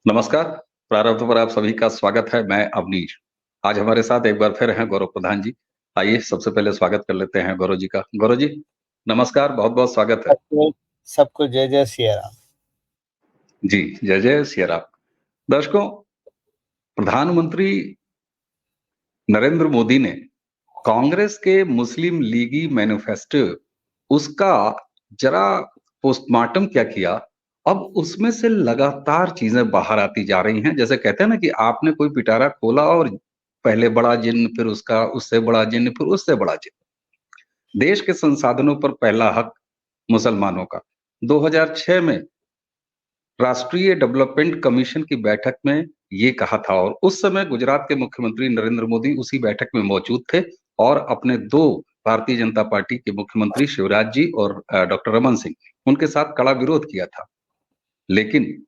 नमस्कार, प्रारब्ध पर आप सभी का स्वागत है। मैं अवनीश। आज हमारे साथ एक बार फिर हैं गौरव प्रधान जी। आइए सबसे पहले स्वागत कर लेते हैं गौरव जी का। गौरव जी, नमस्कार, बहुत-बहुत स्वागत है। सबको सबको जय जय सिया राम। जी, जय जय सिया राम। दर्शकों, प्रधानमंत्री नरेंद्र मोदी ने कांग्रेस के मुस्लिम लीगी मैनिफेस्टो उसका जरा पोस्टमार्टम क्या किया, अब उसमें से लगातार चीजें बाहर आती जा रही हैं। जैसे कहते हैं ना कि आपने कोई पिटारा खोला और पहले बड़ा जिन्न, फिर उसका उससे बड़ा जिन्न, फिर उससे बड़ा जिन्न। देश के संसाधनों पर पहला हक मुसलमानों का। 2006 में राष्ट्रीय डेवलपमेंट कमीशन की बैठक में ये कहा था और उस समय गुजरात के मुख्यमंत्री नरेंद्र मोदी उसी बैठक में मौजूद थे और अपने दो भारतीय जनता पार्टी के मुख्यमंत्री शिवराज जी और डॉक्टर रमन सिंह, उनके साथ कड़ा विरोध किया था। लेकिन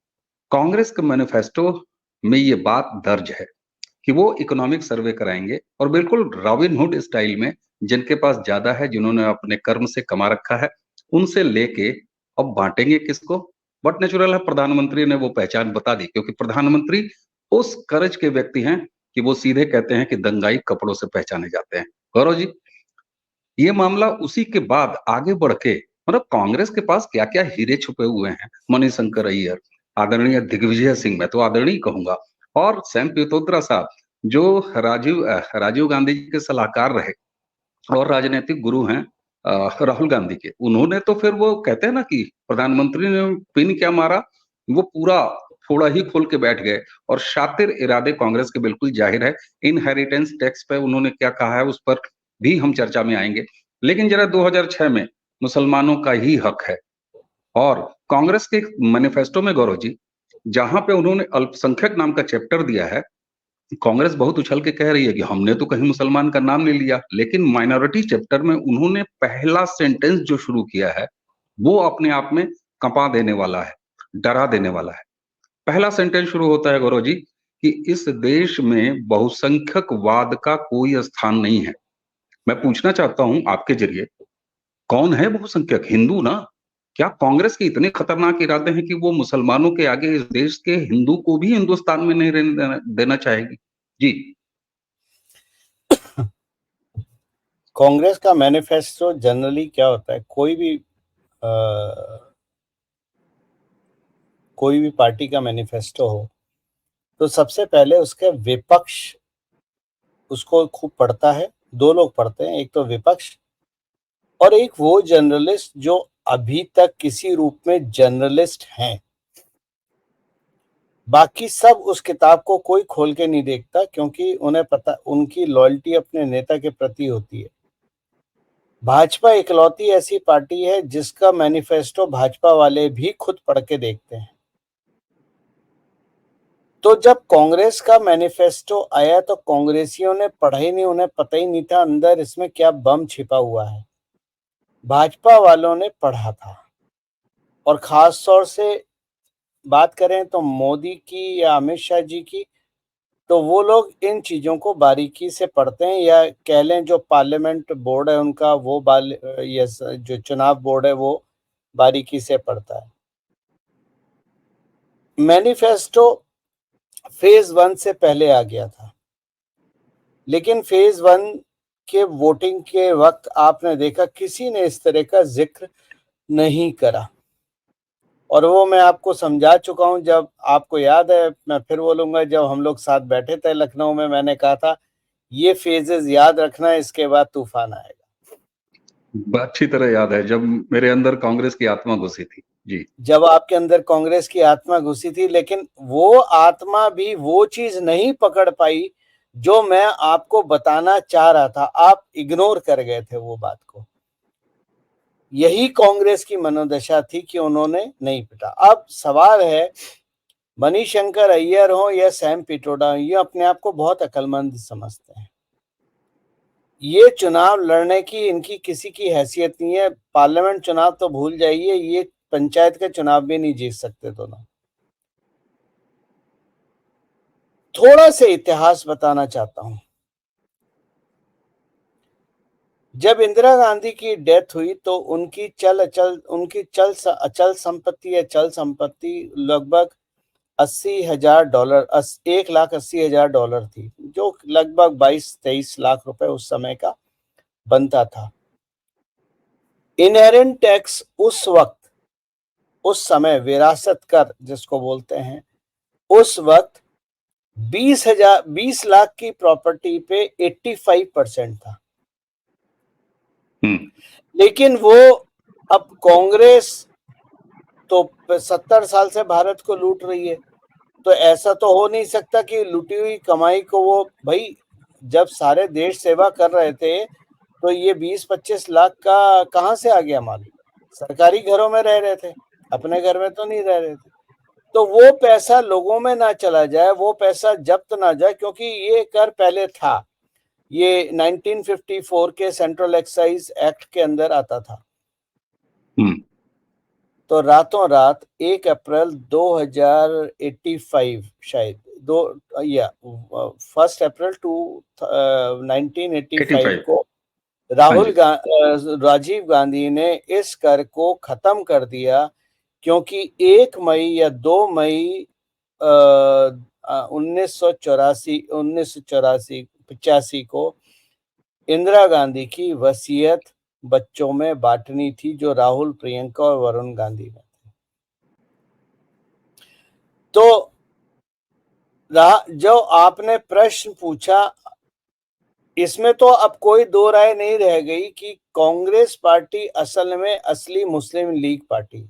कांग्रेस के मैनिफेस्टो में ये बात दर्ज है कि वो इकोनॉमिक सर्वे कराएंगे और बिल्कुल रॉबिन हुड स्टाइल में जिनके पास ज्यादा है, जिन्होंने अपने कर्म से कमा रखा है, उनसे लेके अब बांटेंगे किसको। बट नेचुरल है, प्रधानमंत्री ने वो पहचान बता दी, क्योंकि प्रधानमंत्री उस कर्ज के व्यक्ति हैं कि वो सीधे कहते हैं कि दंगाई कपड़ों से पहचाने जाते हैं। गौरव जी, ये मामला उसी के बाद आगे बढ़ के मतलब कांग्रेस के पास क्या क्या हीरे छुपे हुए हैं। मणिशंकर अय्यर, आदरणीय दिग्विजय सिंह, मैं तो आदरणीय कहूंगा, और सैम पित्रोदा साहब, जो राजीव गांधी जी के सलाहकार रहे और राजनीतिक गुरु हैं राहुल गांधी के। उन्होंने तो फिर वो कहते हैं ना कि प्रधानमंत्री ने पिन क्या मारा, वो पूरा थोड़ा ही खोल के बैठ गए। और शातिर इरादे कांग्रेस के बिल्कुल जाहिर है। इनहेरिटेंस टैक्स पे उन्होंने क्या कहा है उस पर भी हम चर्चा में आएंगे। लेकिन जरा 2006 में मुसलमानों का ही हक है और कांग्रेस के मैनिफेस्टो में गौरव जी, जहां पे उन्होंने अल्पसंख्यक नाम का चैप्टर दिया है, कांग्रेस बहुत उछल के कह रही है कि हमने तो कहीं मुसलमान का नाम नहीं लिया, लेकिन माइनॉरिटी चैप्टर में उन्होंने पहला सेंटेंस जो शुरू किया है वो अपने आप में कंपा देने वाला है, डरा देने वाला है। पहला सेंटेंस शुरू होता है गौरव जी कि इस देश में बहुसंख्यकवाद का कोई स्थान नहीं है। मैं पूछना चाहता हूं आपके जरिए, कौन है बहुसंख्यक? हिंदू ना? क्या कांग्रेस के इतने खतरनाक इरादे हैं कि वो मुसलमानों के आगे इस देश के हिंदू को भी हिंदुस्तान में नहीं रहने देना चाहेगी? जी। कांग्रेस का मैनिफेस्टो जनरली क्या होता है, कोई भी पार्टी का मैनिफेस्टो हो तो सबसे पहले उसके विपक्ष उसको खूब पढ़ता है। दो लोग पढ़ते हैं, एक तो विपक्ष और एक वो जर्नलिस्ट जो अभी तक किसी रूप में जर्नलिस्ट हैं। बाकी सब उस किताब को कोई खोल के नहीं देखता, क्योंकि उन्हें पता, उनकी लॉयल्टी अपने नेता के प्रति होती है। भाजपा इकलौती ऐसी पार्टी है जिसका मैनिफेस्टो भाजपा वाले भी खुद पढ़ के देखते हैं। तो जब कांग्रेस का मैनिफेस्टो आया तो कांग्रेसियों ने पढ़ा ही नहीं, उन्हें पता ही नहीं था अंदर इसमें क्या बम छिपा हुआ है। भाजपा वालों ने पढ़ा था और खास तौर से बात करें तो मोदी की या अमित शाह जी की, तो वो लोग इन चीजों को बारीकी से पढ़ते हैं, या कह लें जो पार्लियामेंट बोर्ड है उनका वो जो चुनाव बोर्ड है वो बारीकी से पढ़ता है। मैनिफेस्टो फेज 1 से पहले आ गया था, लेकिन फेज 1 के वोटिंग के वक्त आपने देखा किसी ने इस तरह का जिक्र नहीं करा, और वो मैं आपको समझा चुका हूं। जब आपको याद है, मैं फिर बोलूंगा, जब हम लोग साथ बैठे थे लखनऊ में, मैंने कहा था ये फेजेस याद रखना, इसके बाद तूफान आएगा। अच्छी तरह याद है जब मेरे अंदर कांग्रेस की आत्मा घुसी थी। जी। जब आपके अंदर कांग्रेस की आत्मा घुसी थी, लेकिन वो आत्मा भी वो चीज नहीं पकड़ पाई जो मैं आपको बताना चाह रहा था। आप इग्नोर कर गए थे वो बात को। यही कांग्रेस की मनोदशा थी कि उन्होंने नहीं पिटा। अब सवाल है, मणिशंकर अय्यर हो या सैम पिट्रोडा, ये अपने आप को बहुत अक्लमंद समझते हैं। ये चुनाव लड़ने की इनकी किसी की हैसियत नहीं है। पार्लियामेंट चुनाव तो भूल जाइए, ये पंचायत के चुनाव भी नहीं जीत सकते दोनों। थोड़ा सा इतिहास बताना चाहता हूं। जब इंदिरा गांधी की डेथ हुई तो उनकी अचल संपत्ति लगभग $80,000, $1,80,000 थी, जो लगभग 22-23 लाख रुपए उस समय का बनता था। इनहेरेंट टैक्स उस समय विरासत कर जिसको बोलते हैं, उस वक्त 20 लाख की प्रॉपर्टी पे 85% था। लेकिन वो अब कांग्रेस तो 70 साल से भारत को लूट रही है, तो ऐसा तो हो नहीं सकता कि लूटी हुई कमाई को वो, भाई जब सारे देश सेवा कर रहे थे तो ये 20-25 लाख का कहां से आ गया माल? सरकारी घरों में रह रहे थे, अपने घर में तो नहीं रह रहे थे। तो वो पैसा लोगों में ना चला जाए, वो पैसा जब्त ना जाए, क्योंकि ये कर पहले था, ये 1954 के सेंट्रल एक्साइज एक्ट के अंदर आता था। तो रातों रात 1 अप्रैल 2085 शायद 1 अप्रैल 1985 को राजीव गांधी ने इस कर को खत्म कर दिया, क्योंकि 1 मई या 2 मई 1985 को इंदिरा गांधी की वसीयत बच्चों में बांटनी थी, जो राहुल, प्रियंका और वरुण गांधी में थे। तो जो आपने प्रश्न पूछा, इसमें तो अब कोई दो राय नहीं रह गई कि कांग्रेस पार्टी असल में असली मुस्लिम लीग पार्टी।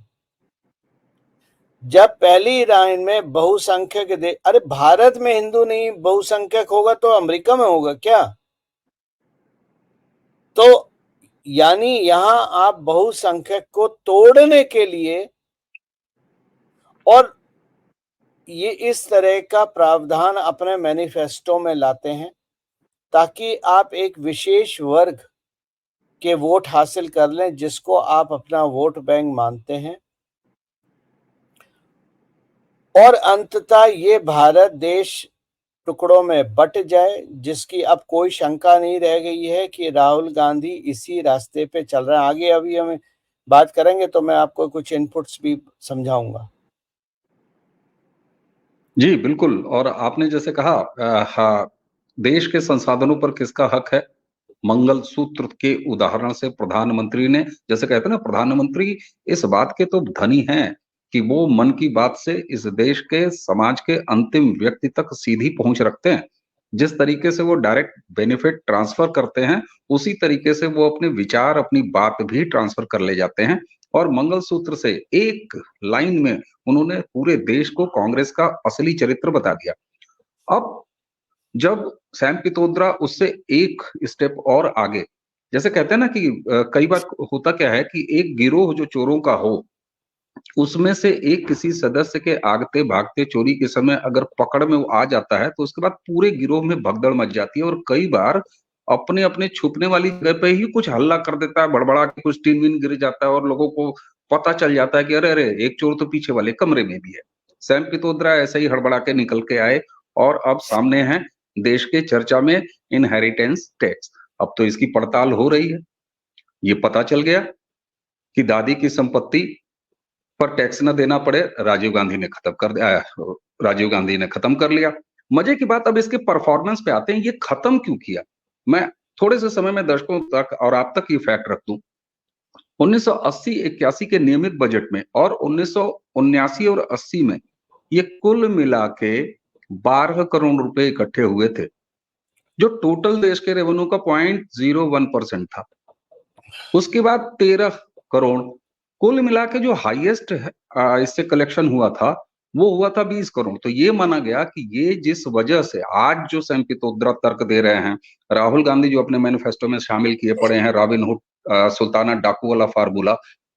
जब पहली लाइन में बहुसंख्यक अरे भारत में हिंदू नहीं बहुसंख्यक होगा तो अमेरिका में होगा क्या? तो यानी यहां आप बहुसंख्यक को तोड़ने के लिए और ये इस तरह का प्रावधान अपने मैनिफेस्टो में लाते हैं ताकि आप एक विशेष वर्ग के वोट हासिल कर लें, जिसको आप अपना वोट बैंक मानते हैं, और अंततः ये भारत देश टुकड़ों में बट जाए, जिसकी अब कोई शंका नहीं रह गई है कि राहुल गांधी इसी रास्ते पे चल रहे हैं। आगे अभी हम बात करेंगे तो मैं आपको कुछ इनपुट्स भी समझाऊंगा। जी बिल्कुल, और आपने जैसे कहा देश के संसाधनों पर किसका हक है, मंगलसूत्र के उदाहरण से प्रधानमंत्री ने, जैसे कहते हैं ना, प्रधानमंत्री इस बात के तो धनी हैं कि वो मन की बात से इस देश के समाज के अंतिम व्यक्ति तक सीधी पहुंच रखते हैं। जिस तरीके से वो डायरेक्ट बेनिफिट ट्रांसफर करते हैं, उसी तरीके से वो अपने विचार, अपनी बात भी ट्रांसफर कर ले जाते हैं। और मंगलसूत्र से एक लाइन में उन्होंने पूरे देश को कांग्रेस का असली चरित्र बता दिया। अब जब सैम पित्रोदा उससे एक स्टेप और आगे, जैसे कहते हैं ना कि कई बार होता क्या है कि एक गिरोह जो चोरों का हो, उसमें से एक किसी सदस्य के आगते भागते चोरी के समय अगर पकड़ में वो आ जाता है, तो उसके बाद पूरे गिरोह में भगदड़ मच जाती है, और कई बार अपने अपने छुपने वाली जगह पे ही कुछ हल्ला कर देता है, बड़बड़ा के कुछ टीन वीन गिर जाता है, और लोगों को पता चल जाता है कि अरे अरे एक चोर तो पीछे वाले कमरे में भी है। सैम पित्रोदा ऐसे ही हड़बड़ा के निकल के आए, और अब सामने है देश के चर्चा में इनहेरिटेंस टैक्स। अब तो इसकी पड़ताल हो रही है। ये पता चल गया कि दादी की संपत्ति पर टैक्स न देना पड़े, राजीव गांधी ने खत्म कर लिया। मजे की बात, अब इसके परफॉर्मेंस पे आते हैं, ये खत्म क्यों किया। मैं थोड़े से समय में दर्शकों तक और आप तक ये फैक्ट रख दूं। 1980-81 के नियमित बजट में और 1979 और 80 में ये कुल मिला के 12 करोड़ रुपए इकट्ठे हुए थे, जो टोटल देश के रेवेन्यू का 0.01% था। उसके बाद 13 करोड़, कुल मिला के जो हाईएस्ट इससे कलेक्शन हुआ था वो हुआ था 20 करोड़। तो ये माना गया कि ये जिस वजह से आज जो सैम पित्रोदा तर्क दे रहे हैं, राहुल गांधी जो अपने मैनिफेस्टो में शामिल किए पड़े हैं रॉबिनहुड सुल्ताना डाकू वाला फार्मूला,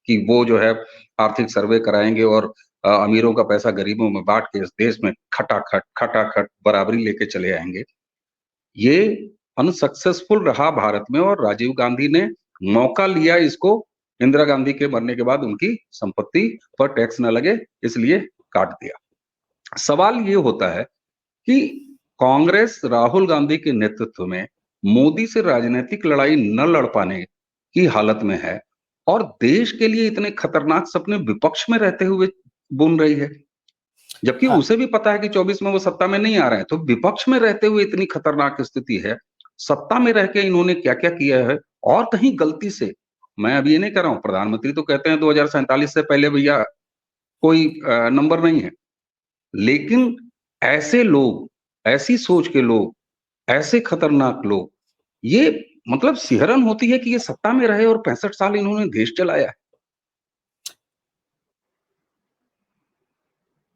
कि वो जो है आर्थिक सर्वे कराएंगे और अमीरों का पैसा गरीबों में बांट के इस देश में खटाखट बराबरी लेके चले आएंगे, ये अनसक्सेसफुल रहा भारत में। और राजीव गांधी ने मौका लिया इसको, इंदिरा गांधी के मरने के बाद उनकी संपत्ति पर टैक्स न लगे इसलिए काट दिया। सवाल ये होता है कि कांग्रेस राहुल गांधी के नेतृत्व में मोदी से राजनीतिक लड़ाई न लड़ पाने की हालत में है, और देश के लिए इतने खतरनाक सपने विपक्ष में रहते हुए बुन रही है। जबकि हाँ। उसे भी पता है कि 24 में वो सत्ता में नहीं आ रहे हैं। तो विपक्ष में रहते हुए इतनी खतरनाक स्थिति है, सत्ता में रह के इन्होंने क्या-क्या किया है। और कहीं गलती से, मैं अब ये नहीं कह रहा हूँ, प्रधानमंत्री तो कहते हैं 2047 से पहले भैया कोई नंबर नहीं है। लेकिन ऐसे लोग, ऐसी सोच के लोग, ऐसे खतरनाक लोग, ये मतलब सिहरन होती है कि ये सत्ता में रहे और 65 साल इन्होंने देश चलाया है।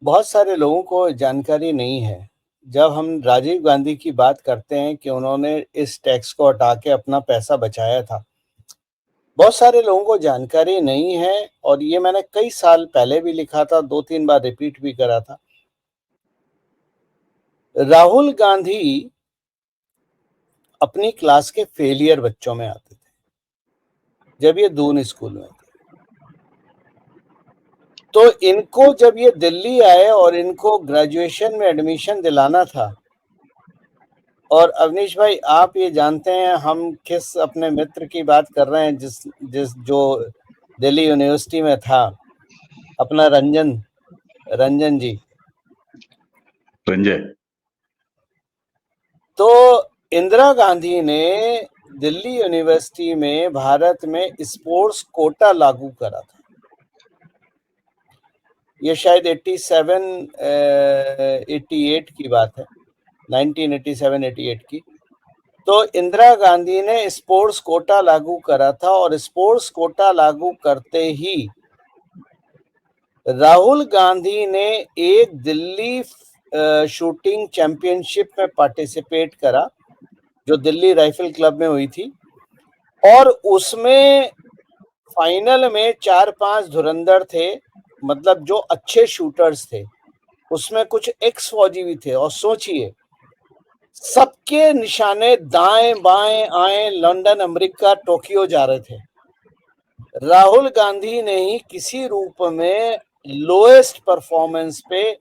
बहुत सारे लोगों को जानकारी नहीं है। जब हम राजीव गांधी की बात करते हैं कि उन्होंने इस टैक्स को हटा के अपना पैसा बचाया था, बहुत सारे लोगों को जानकारी नहीं है। और ये मैंने कई साल पहले भी लिखा था, 2-3 बार रिपीट भी करा था। राहुल गांधी अपनी क्लास के फेलियर बच्चों में आते थे, जब ये दून स्कूल में थे। तो इनको जब ये दिल्ली आए और इनको ग्रेजुएशन में एडमिशन दिलाना था, और अवनीश भाई आप ये जानते हैं हम किस अपने मित्र की बात कर रहे हैं, जिस जिस जो दिल्ली यूनिवर्सिटी में था, अपना रंजन जी। संजय। तो इंदिरा गांधी ने दिल्ली यूनिवर्सिटी में भारत में स्पोर्ट्स कोटा लागू करा था। ये शायद 88 की बात है, 1987-88 की। तो इंदिरा गांधी ने स्पोर्ट्स कोटा लागू करा था, और स्पोर्ट्स कोटा लागू करते ही राहुल गांधी ने एक दिल्ली शूटिंग चैंपियनशिप में पार्टिसिपेट करा, जो दिल्ली राइफल क्लब में हुई थी। और उसमें फाइनल में 4-5 धुरंधर थे, मतलब जो अच्छे शूटर्स थे। उसमें कुछ एक्स फौजी भी थे। और सोचिए, सबके निशाने दाएं बाएं आए, लंदन, अमेरिका, टोक्यो जा रहे थे। राहुल गांधी ने ही किसी रूप में लोएस्ट परफॉर्मेंस पे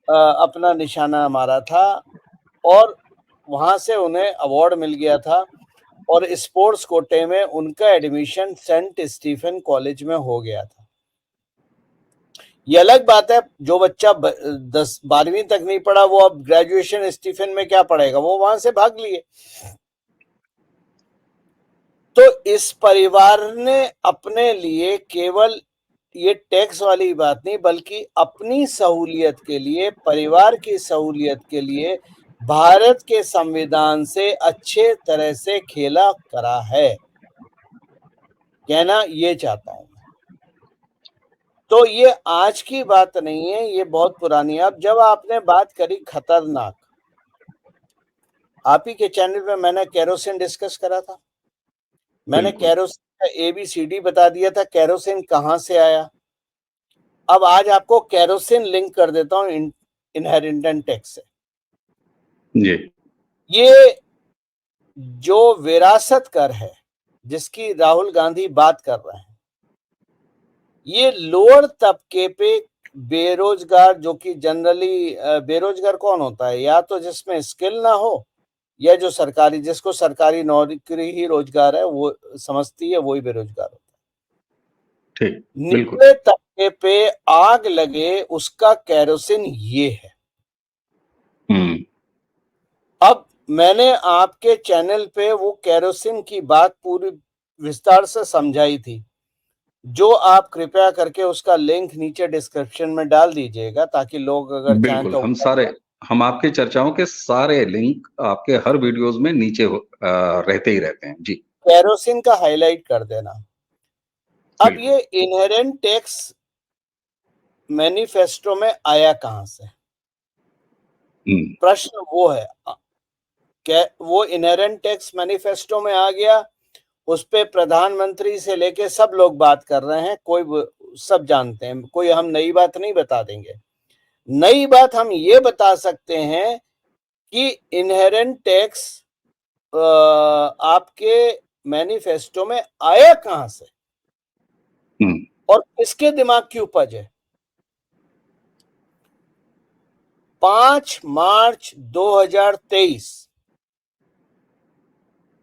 अपना निशाना मारा था, और वहां से उन्हें अवार्ड मिल गया था। और स्पोर्ट्स कोटे में उनका एडमिशन सेंट स्टीफन कॉलेज में हो गया था। ये अलग बात है, जो बच्चा 10-12वीं तक नहीं पढ़ा, वो अब ग्रेजुएशन स्टीफन में क्या पढ़ेगा, वो वहां से भाग लिए। तो इस परिवार ने अपने लिए केवल ये टैक्स वाली बात नहीं, बल्कि अपनी सहूलियत के लिए, परिवार की सहूलियत के लिए भारत के संविधान से अच्छे तरह से खेला करा है, कहना ये चाहता हूं। तो ये आज की बात नहीं है, ये बहुत पुरानी है। अब जब आपने बात करी खतरनाक, आप ही के चैनल पे मैंने केरोसिन डिस्कस करा था। मैंने केरोसिन का ABCD बता दिया था, केरोसिन कहां से आया। अब आज आपको केरोसिन लिंक कर देता हूं इनहेरिटेंस टैक्स से। जी। ये जो विरासत कर है, जिसकी राहुल गांधी बात कर रहे हैं, ये लोअर तबके पे बेरोजगार, जो कि जनरली बेरोजगार कौन होता है, या तो जिसमें स्किल ना हो, या जो सरकारी, जिसको सरकारी नौकरी ही रोजगार है वो समझती है, वही बेरोजगार होता है। ठीक, बिल्कुल। निचले तबके पे आग लगे, उसका केरोसिन ये है। अब मैंने आपके चैनल पे वो केरोसिन की बात पूरी विस्तार से समझाई थी, जो आप कृपया करके उसका लिंक नीचे डिस्क्रिप्शन में डाल दीजिएगा, ताकि लोग अगर चाहें बिल्कुल, तो। हम आपकी चर्चाओं के सारे लिंक आपके हर वीडियोज़ में नीचे रहते ही रहते हैं। जी, केरोसिन का हाईलाइट कर देना। अब बिल्कुल। ये इनहेरेंट टैक्स मैनिफेस्टो में आया कहां से, प्रश्न वो है। वो इनहेरेंट टैक्स मैनिफेस्टो में आ गया, उस पे प्रधानमंत्री से लेके सब लोग बात कर रहे हैं, सब जानते हैं, कोई हम नई बात नहीं बता देंगे। नई बात हम ये बता सकते हैं कि इनहेरेंट टैक्स आपके मैनिफेस्टो में आया कहां से, और किसके दिमाग की उपज है। 5 मार्च 2023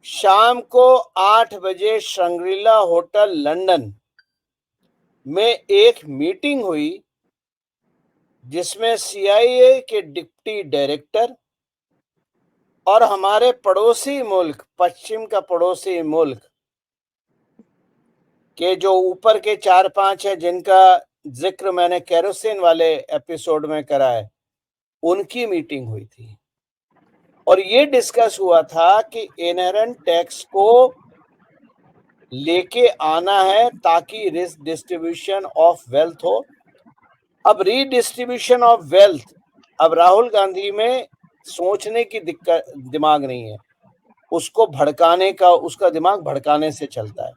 शाम को 8 बजे श्रृंगेला होटल लंदन में एक मीटिंग हुई, जिसमें CIA के डिप्टी डायरेक्टर और हमारे पड़ोसी मुल्क, पश्चिम का पड़ोसी मुल्क के जो ऊपर के 4-5 है, जिनका जिक्र मैंने केरोसिन वाले एपिसोड में करा है, उनकी मीटिंग हुई थी और ये डिस्कस हुआ था कि इनहेरेंट टैक्स को लेके आना है ताकि डिस्ट्रीब्यूशन ऑफ वेल्थ हो। अब रीडिस्ट्रीब्यूशन ऑफ वेल्थ, अब राहुल गांधी में सोचने की दिमाग नहीं है, उसको भड़काने का, उसका दिमाग भड़काने से चलता है।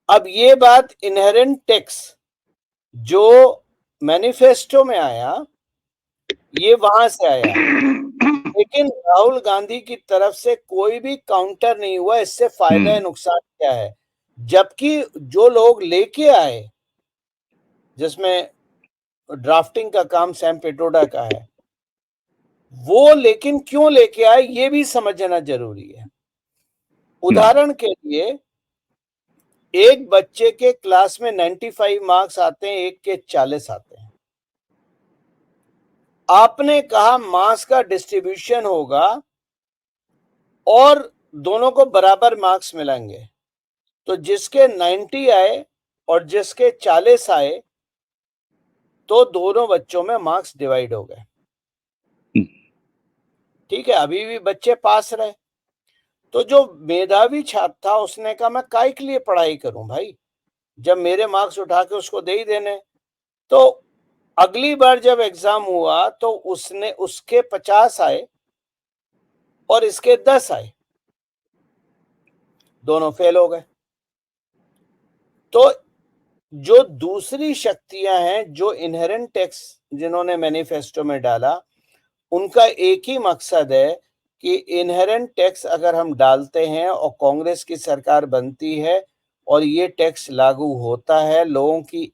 अब ये बात इनहेरेंट टैक्स जो मैनिफेस्टो में आया, ये वहां से आया, लेकिन राहुल गांधी की तरफ से कोई भी काउंटर नहीं हुआ। इससे फायदा है, नुकसान क्या है? जबकि जो लोग लेके आए, जिसमें ड्राफ्टिंग का काम सैम पिट्रोडा का है, वो लेकिन क्यों लेके आए ये भी समझना जरूरी है। उदाहरण के लिए, एक बच्चे के क्लास में 95 मार्क्स आते हैं, एक के 40 आते हैं। आपने कहा मार्क्स का डिस्ट्रीब्यूशन होगा और दोनों को बराबर मार्क्स मिलेंगे, तो जिसके 90 आए और जिसके 40 आए, तो दोनों बच्चों में मार्क्स डिवाइड हो गए। ठीक है, अभी भी बच्चे पास रहे। तो जो मेधावी छात्र था उसने कहा मैं काहे के लिए पढ़ाई करूं भाई, जब मेरे मार्क्स उठा के उसको दे ही देने। तो अगली बार जब एग्जाम हुआ तो उसके 50 आए और इसके 10 आए, दोनों फेल हो गए। तो जो दूसरी शक्तियां हैं, जो इनहेरेंट टैक्स जिन्होंने मैनिफेस्टो में डाला, उनका एक ही मकसद है कि इनहेरेंट टैक्स अगर हम डालते हैं और कांग्रेस की सरकार बनती है और ये टैक्स लागू होता है लोगों की,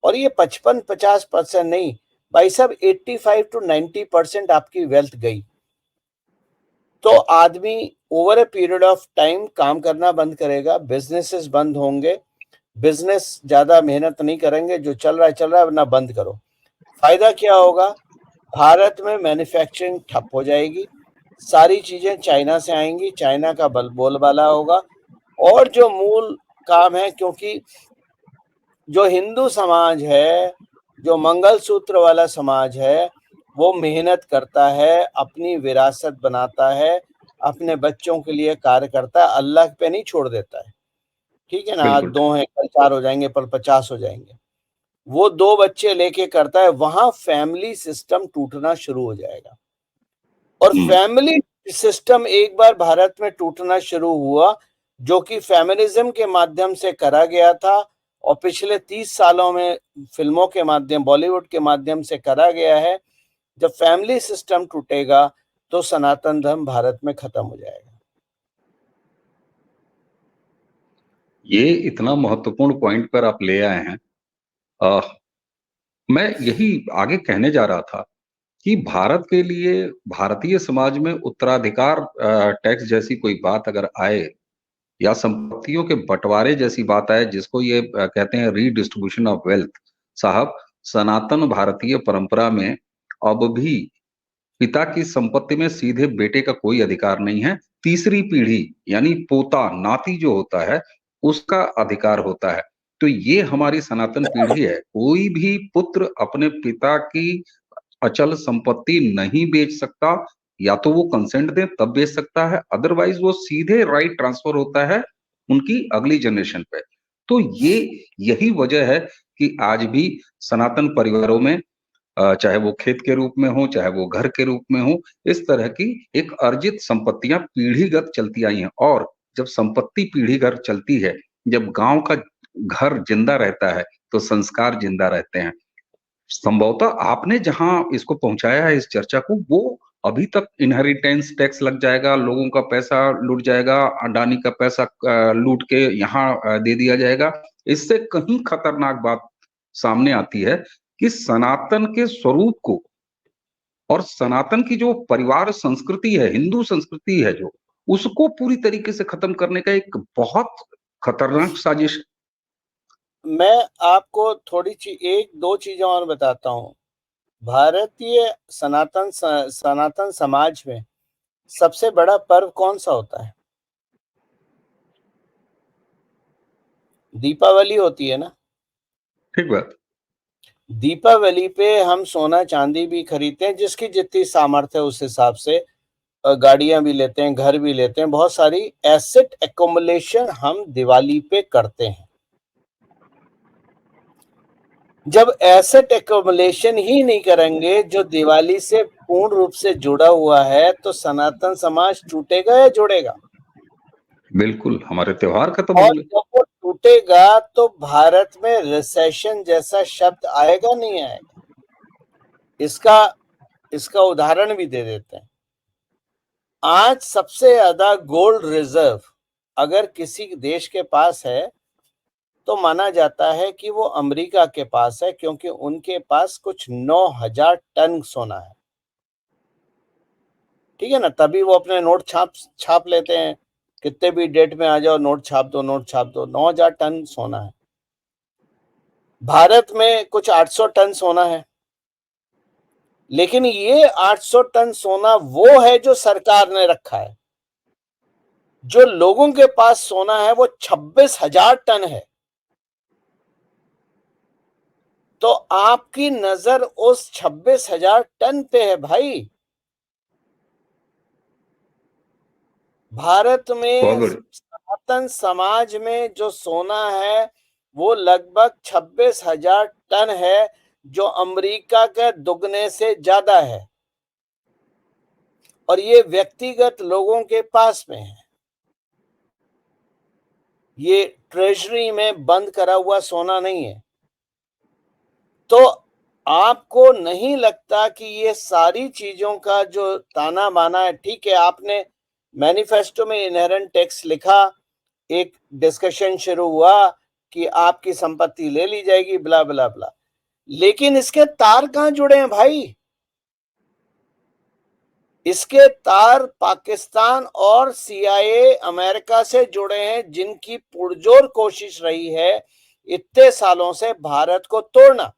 और ये 55-50% नहीं भाई साहब, 85 to 90% आपकी वेल्थ गई, तो आदमी over a period of time काम करना बंद करेगा, बिजनेसेस बंद होंगे, बिजनेस ज्यादा मेहनत नहीं करेंगे, जो चल रहा है वरना बंद करो। फायदा क्या होगा? भारत में मैन्युफैक्चरिंग ठप हो जाएगी, सारी चीजें चाइना से आएंगी, चाइना का बोलबाला होगा। और जो मूल काम है, क्योंकि जो हिंदू समाज है, जो मंगलसूत्र वाला समाज है, वो मेहनत करता है, अपनी विरासत बनाता है, अपने बच्चों के लिए कार्य करता है, अल्लाह पे नहीं छोड़ देता है। ठीक है ना, आज 2 हैं, कल 4 हो जाएंगे, कल 50 हो जाएंगे। वो 2 बच्चे लेके करता है, वहां फैमिली सिस्टम टूटना शुरू हो जाएगा। और फैमिली सिस्टम एक बार भारत में टूटना शुरू हुआ, जो कि फेमिनिज्म के माध्यम से करा गया था और पिछले 30 सालों में फिल्मों के माध्यम, बॉलीवुड के माध्यम से करा गया है। जब फैमिली सिस्टम टूटेगा तो सनातन धर्म भारत में खत्म हो जाएगा। ये इतना महत्वपूर्ण पॉइंट पर आप ले आए हैं। मैं यही आगे कहने जा रहा था कि भारत के लिए, भारतीय समाज में उत्तराधिकार टैक्स जैसी कोई बात अगर आए या संपत्तियों के बंटवारे जैसी बात आए, जिसको ये कहते हैं रीडिस्ट्रीब्यूशन ऑफ वेल्थ, साहब सनातन भारतीय परंपरा में अब भी पिता की संपत्ति में सीधे बेटे का कोई अधिकार नहीं है। तीसरी पीढ़ी यानी पोता नाती जो होता है उसका अधिकार होता है। तो ये हमारी सनातन पीढ़ी है। कोई भी पुत्र अपने पिता की अचल संपत्ति नहीं बेच सकता, या तो वो कंसेंट दे तब बेच सकता है, अदरवाइज वो सीधे राइट ट्रांसफर होता है उनकी अगली जनरेशन पे। तो ये यही वजह है कि आज भी सनातन परिवारों में चाहे वो खेत के रूप में हो, चाहे वो घर के रूप में हो, इस तरह की एक अर्जित संपत्तियां पीढ़ीगत चलती आई हैं। और जब संपत्ति पीढ़ीगत चलती है, जब गांव का घर जिंदा रहता है तो संस्कार जिंदा रहते हैं। संभवतः आपने जहां इसको पहुंचाया है इस चर्चा को, वो अभी तक इनहेरिटेंस टैक्स लग जाएगा, लोगों का पैसा लूट जाएगा, अडानी का पैसा लूट के यहाँ दे दिया जाएगा। इससे कहीं खतरनाक बात सामने आती है कि सनातन के स्वरूप को और सनातन की जो परिवार संस्कृति है, हिंदू संस्कृति है, जो उसको पूरी तरीके से खत्म करने का एक बहुत खतरनाक साजिश। मैं आपको एक दो चीजें और बताता हूँ। भारतीय सनातन समाज में सबसे बड़ा पर्व कौन सा होता है? दीपावली होती है ना। ठीक बात। दीपावली पे हम सोना चांदी भी खरीदते हैं, जिसकी जितनी सामर्थ्य है उस हिसाब से गाड़ियां भी लेते हैं, घर भी लेते हैं, बहुत सारी एसेट एक्युमुलेशन हम दिवाली पे करते हैं। जब एसेट एक्युमुलेशन ही नहीं करेंगे जो दिवाली से पूर्ण रूप से जुड़ा हुआ है, तो सनातन समाज टूटेगा या जुड़ेगा? बिल्कुल, हमारे त्योहार खत्म और होंगे। जब वो टूटेगा तो भारत में रिसेशन जैसा शब्द आएगा, नहीं आएगा? इसका इसका उदाहरण भी दे देते हैं। आज सबसे ज्यादा गोल्ड रिजर्व अगर किसी देश के पास है तो माना जाता है कि वो अमेरिका के पास है, क्योंकि उनके पास कुछ 9,000 टन सोना है। ठीक है ना, तभी वो अपने नोट छाप लेते हैं। कितने भी डेट में आ जाओ, नोट छाप दो, नोट छाप दो। 9,000 टन सोना है। भारत में कुछ 800 टन सोना है, लेकिन ये 800 टन सोना वो है जो सरकार ने रखा है। जो लोगों के पास सोना है वो 26,000 टन है। तो आपकी नजर उस 26,000 टन पे है भाई। भारत बहुत में बढ़िया। सनातन समाज में जो सोना है वो लगभग 26,000 टन है, जो अमेरिका के दुगने से ज्यादा है। और ये व्यक्तिगत लोगों के पास में है। ये ट्रेजरी में बंद करा हुआ सोना नहीं है। तो आपको नहीं लगता कि ये सारी चीजों का जो ताना बाना है, ठीक है, आपने मैनिफेस्टो में इनहेरेंट टैक्स लिखा, एक डिस्कशन शुरू हुआ कि आपकी संपत्ति ले ली जाएगी, ब्ला ब्ला ब्ला, लेकिन इसके तार कहां जुड़े हैं भाई? इसके तार पाकिस्तान और सीआईए अमेरिका से जुड़े हैं, जिनकी पुरजोर कोशिश रही है इतने सालों से भारत को तोड़ना।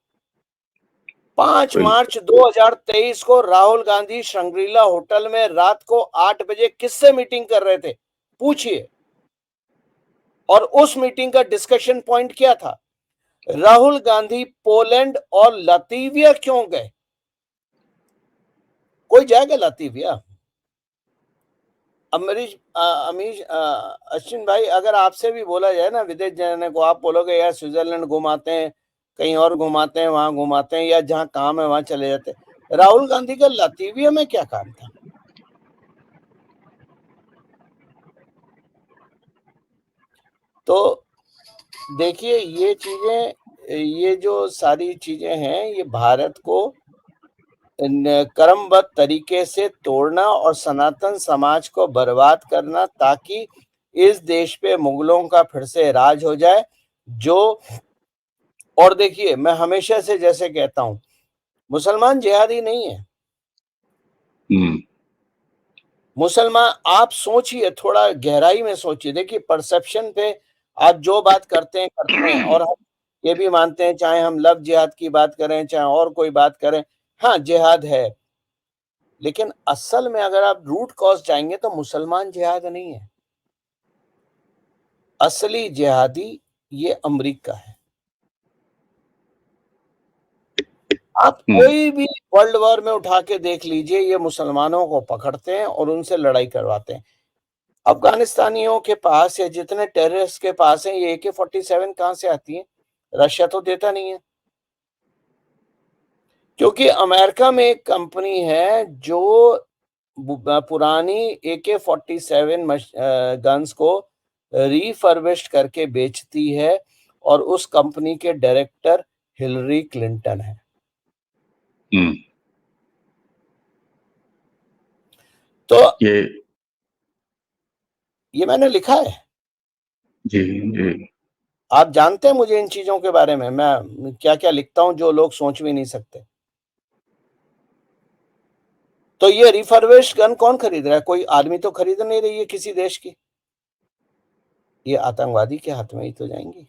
5 बिल्कुल। मार्च 2023 को राहुल गांधी शंग्रीला होटल में रात को 8 बजे किससे मीटिंग कर रहे थे? पूछिए। और उस मीटिंग का डिस्कशन पॉइंट क्या था? राहुल गांधी पोलैंड और लातविया क्यों गए? कोई जाएगा लातविया? अश्विन भाई, अगर आपसे भी बोला जाए ना विदेश जाने को, आप बोलोगे यार स्विट्जरलैंड घुमाते हैं, कहीं और घुमाते हैं, वहां घुमाते हैं, या जहां काम है वहां चले जाते हैं। राहुल गांधी का लातविया में क्या काम था? तो देखिए, ये जो सारी चीजें हैं, ये भारत को क्रमबद्ध तरीके से तोड़ना और सनातन समाज को बर्बाद करना, ताकि इस देश पे मुगलों का फिर से राज हो जाए। जो और देखिए, मैं हमेशा से जैसे कहता हूं, मुसलमान जिहादी नहीं है। हम्म। मुसलमान, आप सोचिए, थोड़ा गहराई में सोचिए। देखिए, परसेप्शन पे आप जो बात करते हैं, और हम ये भी मानते हैं, चाहे हम लव जिहाद की बात करें, चाहे और कोई बात करें, हाँ जिहाद है, लेकिन असल में अगर आप रूट कॉज जाएंगे तो मुसलमान जिहाद नहीं है। असली जिहादी ये अमेरिका है। आप हम्म। कोई भी वर्ल्ड वॉर में उठा के देख लीजिए, ये मुसलमानों को पकड़ते हैं और उनसे लड़ाई करवाते हैं। अफगानिस्तानियों के पास या जितने टेररिस्ट के पास हैं, ये AK-47 कहां से आती है? रशिया तो देता नहीं है। क्योंकि अमेरिका में एक कंपनी है जो पुरानी AK-47 गन्स को रिफर्बिश्ड करके बेचती है, और उस कंपनी के डायरेक्टर हिलरी क्लिंटन है। हम्म। तो ये ये मैंने लिखा है। जी जी। आप जानते हैं मुझे इन चीजों के बारे में, मैं क्या क्या लिखता हूं जो लोग सोच भी नहीं सकते। तो ये रिफर्बिश्ड गन कौन खरीद रहा है? कोई आदमी तो खरीद नहीं रही है किसी देश की। ये आतंकवादी के हाथ में ही तो जाएंगी।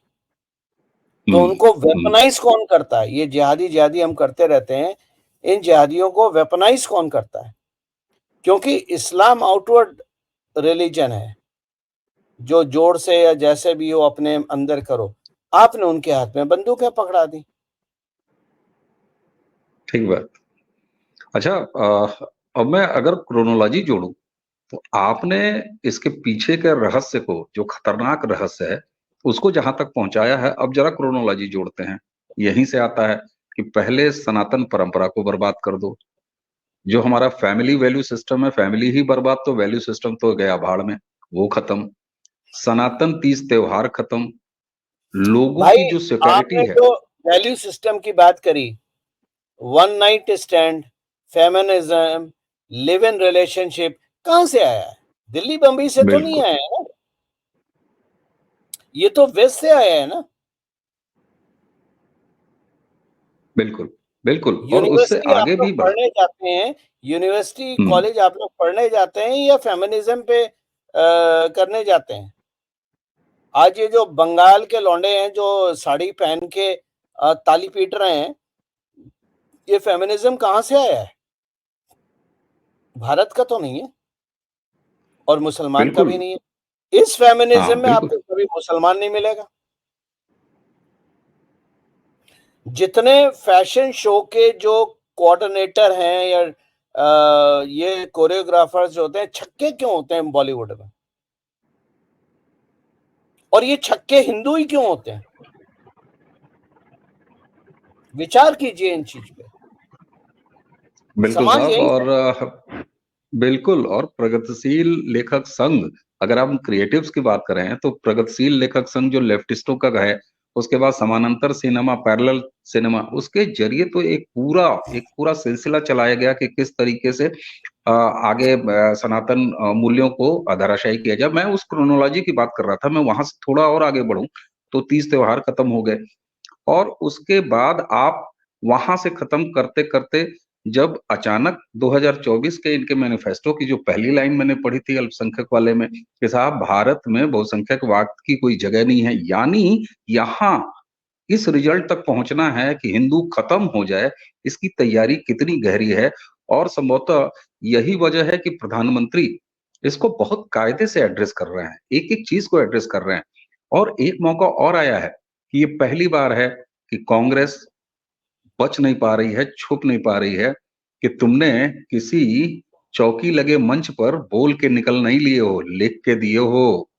तो उनको वेपनाइज कौन करता है? ये जिहादी हम करते रहते हैं, इन जिहादियों को वेपनाइज कौन करता है? क्योंकि इस्लाम आउटवर्ड रिलीजन है, जो जोर से या जैसे भी हो अपने अंदर करो। आपने उनके हाथ में बंदूकें पकड़ा दी। ठीक बात। अच्छा, अब मैं अगर क्रोनोलॉजी जोड़ूं, तो आपने इसके पीछे के रहस्य को, जो खतरनाक रहस्य है, उसको जहां तक पहुंचाया है, अब जरा क्रोनोलॉजी जोड़ते हैं। यहीं से आता है कि पहले सनातन परंपरा को बर्बाद कर दो। जो हमारा फैमिली वैल्यू सिस्टम है, फैमिली ही बर्बाद तो वैल्यू सिस्टम तो गया भाड़ में, वो खत्म। सनातन तीज त्योहार खत्म। लोगों भाई, की जो सिक्योरिटी आपने है। जो वैल्यू सिस्टम की बात करी, one night stand, feminism, live in relationship, कहां से आया है? दिल्ली बम्बई से तो नहीं बिल्कुल आया है ना, ये तो वेस्ट से आया है ना। बिल्कुल बिल्कुल, और उससे यूनिवर्सिटी आप आगे लोग भी बढ़ा। पढ़ने जाते हैं, यूनिवर्सिटी हम्म। कॉलेज आप लोग पढ़ने जाते हैं या फेमिनिज्म पे करने जाते हैं? आज ये जो बंगाल के लौंडे हैं जो साड़ी पहन के ताली पीट रहे हैं, ये फेमिनिज्म कहां से आया है? भारत का तो नहीं है और मुसलमान का भी बिल्कुल। नहीं है। इस हाँ, फेमिनिज्म में बिल्कुल। आपको कभी मुसलमान नहीं मिलेगा। जितने फैशन शो के जो कोऑर्डिनेटर हैं या ये कोरियोग्राफर्स जो होते हैं, छक्के क्यों होते हैं बॉलीवुड में? और ये छक्के हिंदू ही क्यों होते हैं? विचार कीजिए इन चीज पे। बिल्कुल समाज साहब। यही और है। बिल्कुल, और प्रगतिशील लेखक संघ, अगर हम क्रिएटिव्स की बात करें तो प्रगतिशील लेखक संघ जो लेफ्टिस्टों का है, उसके बाद समानांतर सिनेमा, पैरेलल सिनेमा, उसके जरिए तो एक पूरा सिलसिला चलाया गया कि किस तरीके से आगे सनातन मूल्यों को धराशायी किया जाए। मैं उस क्रोनोलॉजी की बात कर रहा था, मैं वहां से थोड़ा और आगे बढ़ूं, तो तीज त्योहार खत्म हो गए, और उसके बाद आप वहां से खत्म करते करते, जब अचानक 2024 के इनके मैनिफेस्टो की जो पहली लाइन मैंने पढ़ी थी अल्पसंख्यक वाले में, कि साहब भारत में बहुसंख्यकवाद की कोई जगह नहीं है, यानी यहाँ इस रिजल्ट तक पहुंचना है कि हिंदू खत्म हो जाए, इसकी तैयारी कितनी गहरी है। और संभवतः यही वजह है कि प्रधानमंत्री इसको बहुत कायदे से एड्रेस कर रहे हैं, एक एक चीज को एड्रेस कर रहे हैं। और एक मौका और आया है कि ये पहली बार है कि कांग्रेस बच नहीं पा रही है, छुप नहीं पा रही है, कि तुमने किसी चौकी लगे मंच पर बोल के निकल नहीं लिए हो, लिख के दिए हो,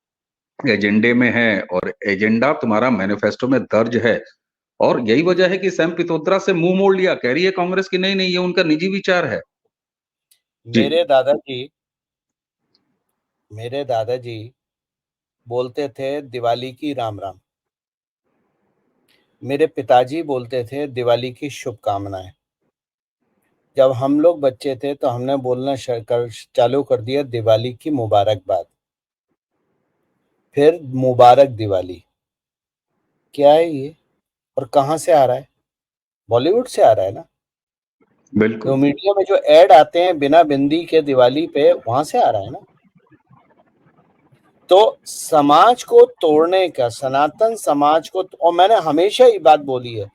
एजेंडे में है, और एजेंडा तुम्हारा मैनिफेस्टो में दर्ज है। और यही वजह है कि सैम पित्रोदा से मुंह मोड़ लिया, कह रही है कांग्रेस की नहीं नहीं, ये उनका निजी विचार है। जी। मेरे दादाजी मेरे दादाजी बोलते थे दिवाली की राम राम। मेरे पिताजी बोलते थे दिवाली की शुभकामनाएं। जब हम लोग बच्चे थे तो हमने बोलना चालू कर दिया दिवाली की मुबारकबाद, फिर मुबारक दिवाली। क्या है ये और कहाँ से आ रहा है? बॉलीवुड से आ रहा है ना। तो बिल्कुल। मीडिया में जो ऐड आते हैं बिना बिंदी के दिवाली पे, वहां से आ रहा है ना। तो समाज को तोड़ने का, सनातन समाज को, और मैंने हमेशा ये बात बोली है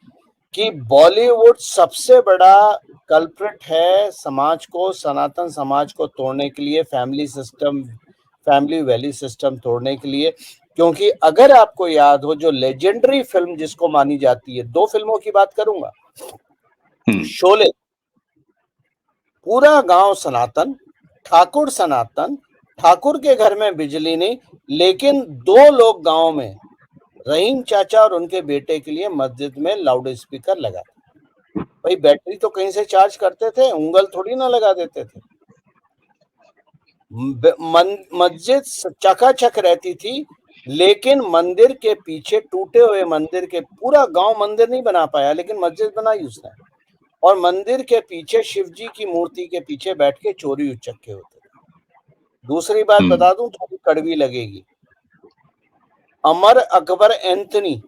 कि बॉलीवुड सबसे बड़ा कल्प्रिट है समाज को, सनातन समाज को तोड़ने के लिए, family system, family value system तोड़ने के लिए। क्योंकि अगर आपको याद हो, जो लेजेंडरी फिल्म जिसको मानी जाती है, दो फिल्मों की बात करूंगा, हम्म। शोले, पूरा गांव सनातन, ठाकुर सनातन, ठाकुर के घर में बिजली नहीं, लेकिन दो लोग गांव में, रहीम चाचा और उनके बेटे के लिए मस्जिद में लाउड स्पीकर लगा। भाई बैटरी तो कहीं से चार्ज करते थे, उंगल थोड़ी ना लगा देते थे। मस्जिद चकाचक रहती थी, लेकिन मंदिर के पीछे, टूटे हुए मंदिर के, पूरा गांव मंदिर नहीं बना पाया लेकिन मस्जिद बनाई उसने, और मंदिर के पीछे शिव जी की मूर्ति के पीछे बैठ के चोरी उचक्के होते थे। दूसरी बात हम्म। बता दूं, थोड़ी कड़वी लगेगी। अमर अकबर एंथनी,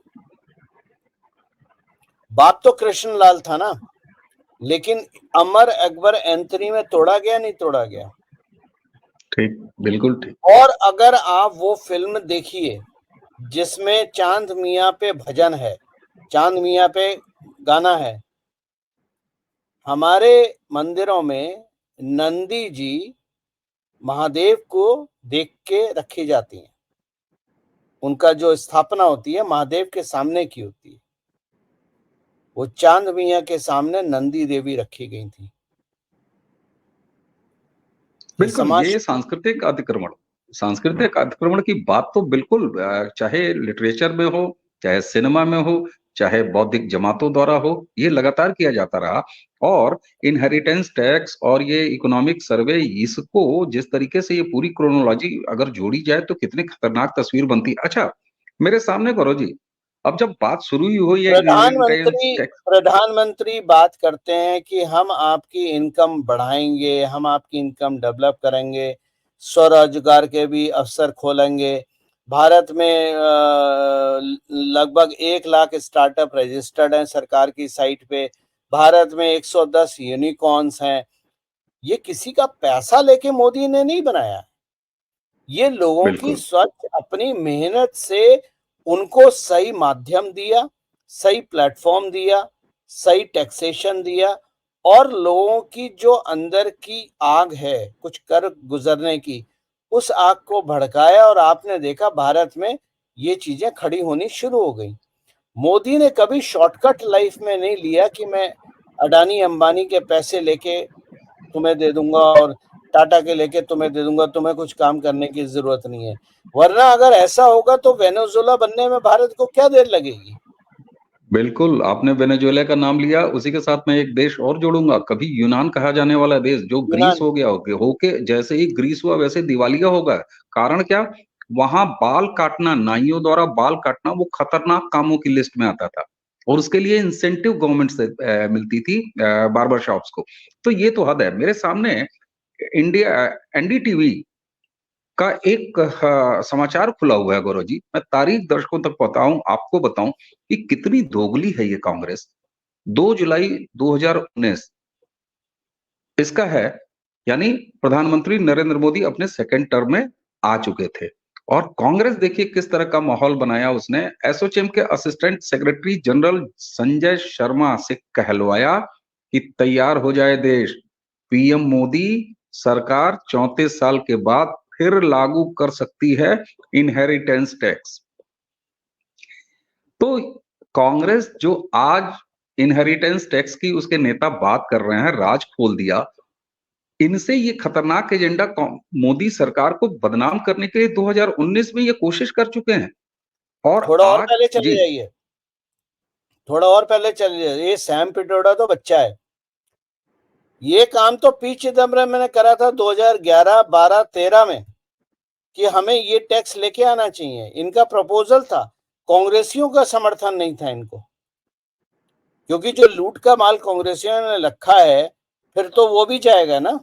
बाप तो कृष्ण लाल था ना, लेकिन अमर अकबर एंथनी में तोड़ा गया नहीं तोड़ा गया। ठीक, बिल्कुल ठीक। और अगर आप वो फिल्म देखिए जिसमें चांद मियां पे भजन है, चांद मियाँ पे गाना है, हमारे मंदिरों में नंदी जी महादेव को देख के रखी जाती हैं। उनका जो स्थापना होती है महादेव के सामने की होती है। वो चांद मियाँ के सामने नंदी देवी रखी गई थी। ये बिल्कुल, समाज ये सांस्कृतिक अतिक्रमण की बात तो बिल्कुल चाहे लिटरेचर में हो, चाहे सिनेमा में हो, चाहे बौद्धिक जमातों द्वारा हो, ये लगातार किया जाता रहा। और इनहेरिटेंस टैक्स और ये इकोनॉमिक सर्वे, इसको जिस तरीके से ये पूरी क्रोनोलॉजी अगर जोड़ी जाए तो कितनी खतरनाक तस्वीर बनती। अच्छा, मेरे सामने गौरव जी, अब जब बात शुरू ही हुई है इनहेरिटेंस प्रधानमंत्री टैक्स। प्रधानमंत्री बात करते हैं कि हम आपकी इनकम बढ़ाएंगे, हम आपकी इनकम डेवलप करेंगे, स्वरोजगार के भी अवसर खोलेंगे। भारत में लगभग 1 लाख स्टार्टअप रजिस्टर्ड हैं सरकार की साइट पे। भारत में 110 यूनिकॉर्न्स हैं। ये किसी का पैसा लेके मोदी ने नहीं बनाया, ये लोगों की बिल्कुल, स्वच्छ अपनी मेहनत से उनको सही माध्यम दिया, सही प्लेटफॉर्म दिया, सही टैक्सेशन दिया और लोगों की जो अंदर की आग है कुछ कर गुजरने की, उस आग को भड़काया और आपने देखा भारत में ये चीजें खड़ी होनी शुरू हो गई। मोदी ने कभी शॉर्टकट लाइफ में नहीं लिया कि मैं अडानी अंबानी के पैसे लेके तुम्हें दे दूंगा और टाटा के लेके तुम्हें दे दूंगा, तुम्हें कुछ काम करने की जरूरत नहीं है। वरना अगर ऐसा होगा तो वेनेजुएला बनने में भारत को क्या देर लगेगी। बिल्कुल, आपने वेनेजुएला का नाम लिया, उसी के साथ मैं एक देश और जोड़ूँगा, कभी यूनान कहा जाने वाला देश जो ग्रीस यूनान हो गया होके जैसे ही ग्रीस हुआ वैसे दिवालिया होगा। कारण क्या? वहाँ बाल काटना, नाइयों द्वारा बाल काटना वो खतरनाक कामों की लिस्ट में आता था और उसके लिए इंसेंटिव गवर्नमेंट से मिलती थी बार्बर शॉप्स को। तो ये तो हद है। मेरे सामने इंडिया एनडीटीवी का एक समाचार खुला हुआ है गौरव जी। मैं तारीख दर्शकों तक बताऊं, आपको बताऊं कि कितनी दोगली है ये कांग्रेस। 2 जुलाई 2019 इसका है, यानी प्रधानमंत्री नरेंद्र मोदी अपने सेकंड टर्म में आ चुके थे और कांग्रेस देखिए किस तरह का माहौल बनाया उसने। एसोचैम के assistant secretary general Sanjay Sharma से कहलवाया कि तैयार हो जाए देश, पीएम मोदी सरकार 34 साल के बाद फिर लागू कर सकती है इनहेरिटेंस टैक्स। तो कांग्रेस जो आज इनहेरिटेंस टैक्स की उसके नेता बात कर रहे हैं, राज खोल दिया, इनसे ये खतरनाक एजेंडा मोदी सरकार को बदनाम करने के लिए 2019 में ये कोशिश कर चुके हैं। और थोड़ा और आज पहले चले जी, जाइए, थोड़ा और पहले चले जाइए। ये सैम पिट्रोडा तो बच्चा है। ये काम तो पी चिदम्बरम ने करा था 2011, 12, 13 में कि हमें ये टैक्स लेके आना चाहिए। इनका प्रपोजल था, कांग्रेसियों का समर्थन नहीं था इनको, क्योंकि जो लूट का माल कांग्रेसियों ने रखा है फिर तो वो भी जाएगा ना,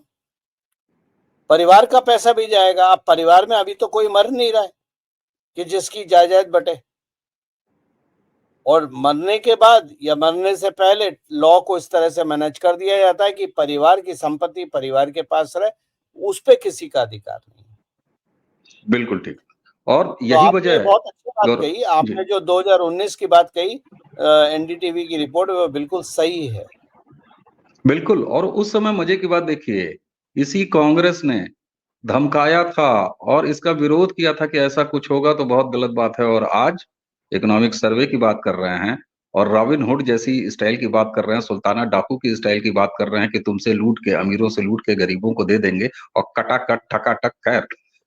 परिवार का पैसा भी जाएगा। अब परिवार में अभी तो कोई मर नहीं रहा है कि जिसकी जायदाद बटे, और मरने के बाद या मरने से पहले लॉ को इस तरह से मैनेज कर दिया जाता है कि परिवार की संपत्ति परिवार के पास रहे, उस पे किसी का अधिकार नहीं है। बिल्कुल ठीक। और तो यही आपने वजह है बहुत अच्छी बात गौरव कही, जी। आपने जो 2019 की बात कही एनडीटीवी की रिपोर्ट, वो बिल्कुल सही है। बिल्कुल, और उस समय मजे की बात देखिए, इसी कांग्रेस ने धमकाया था और इसका विरोध किया था कि ऐसा कुछ होगा तो बहुत गलत बात है, और आज इकोनॉमिक सर्वे की बात कर रहे हैं और रॉबिन हुड जैसी स्टाइल की बात कर रहे हैं, सुल्ताना डाकू की स्टाइल की बात कर रहे हैं कि तुमसे लूट के, अमीरों से लूट के गरीबों को दे देंगे और कटाकट ठकाटक। खैर,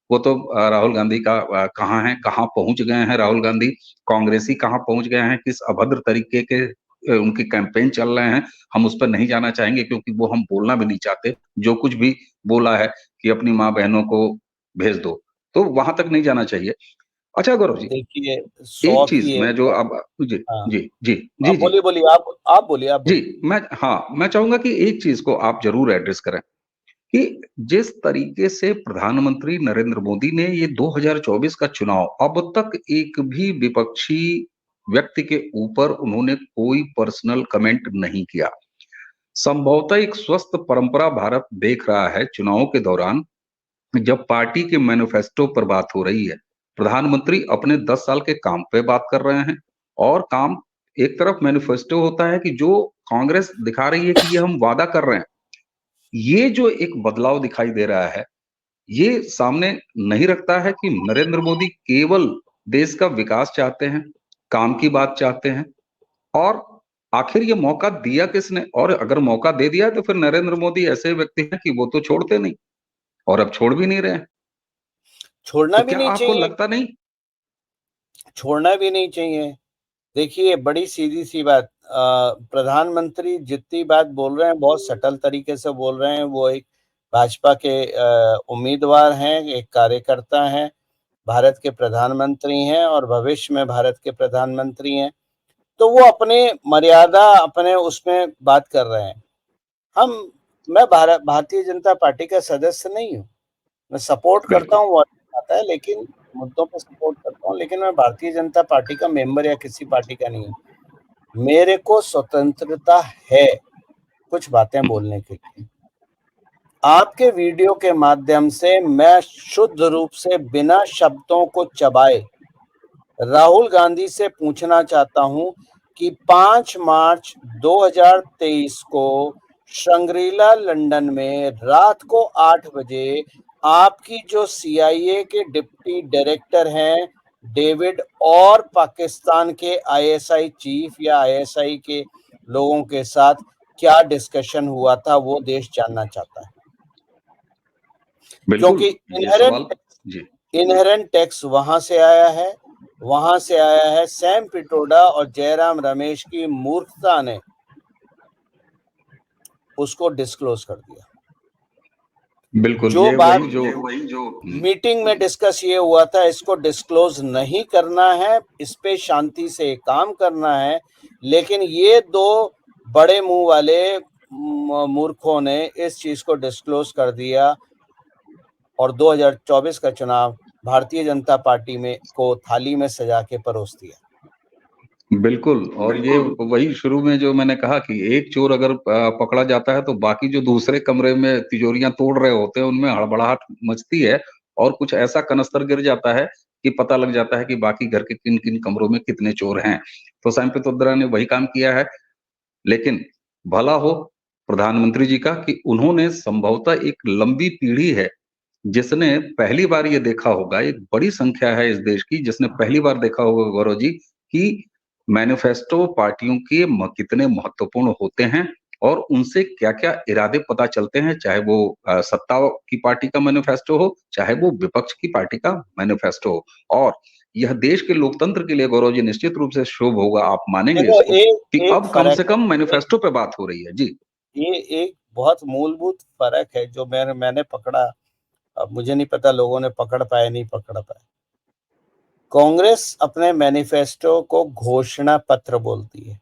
वो तो राहुल गांधी का कहाँ है, कहाँ पहुंच गए हैं राहुल गांधी, कांग्रेसी कहाँ पहुंच गए हैं, किस अभद्र तरीके के उनकी कैंपेन चल रहे हैं, हम उस पर नहीं जाना चाहेंगे क्योंकि वो हम बोलना भी नहीं चाहते। जो कुछ भी बोला है कि अपनी माँ बहनों को भेज दो, तो वहां तक नहीं जाना चाहिए। अच्छा गौरव जी, देखिए 100 एक चीज की एक मैं जो बात। अब जी हाँ, जी जी जी आप जी बोलिए, बोलिए, आप बोलिए, आप जी, बोलिए। मैं चाहूंगा कि एक चीज को आप जरूर एड्रेस करें कि जिस तरीके से प्रधानमंत्री नरेंद्र मोदी ने ये 2024 का चुनाव, अब तक एक भी विपक्षी व्यक्ति के ऊपर उन्होंने कोई पर्सनल कमेंट नहीं किया। संभवतः एक स्वस्थ परंपरा भारत देख रहा है चुनावों के दौरान, जब पार्टी के मैनिफेस्टो पर बात हो रही है, प्रधानमंत्री अपने 10 साल के काम पे बात कर रहे हैं और काम एक तरफ मैनिफेस्टो होता है कि जो कांग्रेस दिखा रही है कि ये हम वादा कर रहे हैं, ये जो एक बदलाव दिखाई दे रहा है, ये सामने नहीं रखता है कि नरेंद्र मोदी केवल देश का विकास चाहते हैं, काम की बात चाहते हैं, और आखिर ये मौका दिया किसने? और अगर मौका दे दिया तो फिर नरेंद्र मोदी ऐसे व्यक्ति हैं कि वो तो छोड़ते नहीं, और अब छोड़ भी नहीं रहे हैं। छोड़ना तो भी क्या नहीं आपको चाहिए, लगता नहीं? छोड़ना भी नहीं चाहिए। देखिए, बड़ी सीधी-सी बात, प्रधानमंत्री जितनी बात बोल रहे हैं बहुत सटल तरीके से बोल रहे हैं। वो एक भाजपा के उम्मीदवार हैं, एक कार्यकर्ता हैं, भारत के प्रधानमंत्री हैं और भविष्य में भारत के प्रधानमंत्री हैं। तो वो अपने मर्यादा, अपने उसमें बात कर रहे हैं। मैं भारतीय जनता पार्टी का सदस्य नहीं हूँ। मैं सपोर्ट करता बिल्कुल। हूँ, वो अच्छा आता है, लेकिन मुद्दों पे सपोर्ट करता हूँ, लेकिन मैं भारतीय जनता पार्टी का मेंबर या किसी पार्टी का नहीं हूँ। मेरे को स्वतंत्रता है कुछ बातें बोलने के लिए। आपके वीडियो के माध्यम से मैं शुद्ध रूप से बिना शब्दों को चबाए राहुल गांधी से पूछना चाहता हूं कि 5 मार्च 2023 को शंग्रीला लंदन में रात को 8 बजे आपकी जो सीआईए के डिप्टी डायरेक्टर हैं डेविड, और पाकिस्तान के आईएसआई चीफ या आईएसआई के लोगों के साथ क्या डिस्कशन हुआ था, वो देश जानना चाहता है। बिल्कुल, क्योंकि ये सवाल। जी। इनहेरेंट टैक्स वहां से आया है, वहां से आया है। सैम पिट्रोडा और जयराम रमेश की मूर्खता ने उसको डिस्क्लोज कर दिया। बिल्कुल, जो ये बात वही जो मीटिंग में डिस्कस ये हुआ था, इसको डिस्क्लोज नहीं करना है, इस पे शांति से काम करना है। लेकिन ये दो बड़े मुंह वाले मूर्खों ने इस चीज को डिस्क्लोज कर दिया और 2024 का चुनाव भारतीय जनता पार्टी में को थाली में सजा के परोस दिया। बिल्कुल, और ये वही शुरू में जो मैंने कहा कि एक चोर अगर पकड़ा जाता है तो बाकी जो दूसरे कमरे में तिजोरियां तोड़ रहे होते हैं उनमें हड़बड़ाहट मचती है, और कुछ ऐसा कनस्तर गिर जाता है कि पता लग जाता है कि बाकी घर के किन किन कमरों में कितने चोर हैं। तो सैम पित्रोदा ने वही काम किया है। लेकिन भला हो प्रधानमंत्री जी का कि उन्होंने संभवतः एक लंबी पीढ़ी है जिसने पहली बार ये देखा होगा, एक बड़ी संख्या है इस देश की जिसने पहली बार देखा होगा गौरव जी कि मैनिफेस्टो पार्टियों के कितने महत्वपूर्ण होते हैं, और उनसे क्या-क्या इरादे पता चलते हैं, चाहे वो सत्ता की पार्टी का मैनिफेस्टो हो, चाहे वो विपक्ष की पार्टी का मैनिफेस्टो हो। और यह देश के लोकतंत्र के लिए गौरव जी निश्चित रूप से शुभ होगा, आप मानेंगे देखो, इसको, एक कि एक अब कम फर्क से है, कम मैनिफेस्टो पे बात हो रही है। जी। ये एक बहुत मूलभूत फर्क है जो मैंने पकड़ा। अब मुझे नहीं पता लोगों ने पकड़ पाए नहीं पकड़ पाए। कांग्रेस अपने मैनिफेस्टो को घोषणा पत्र बोलती है,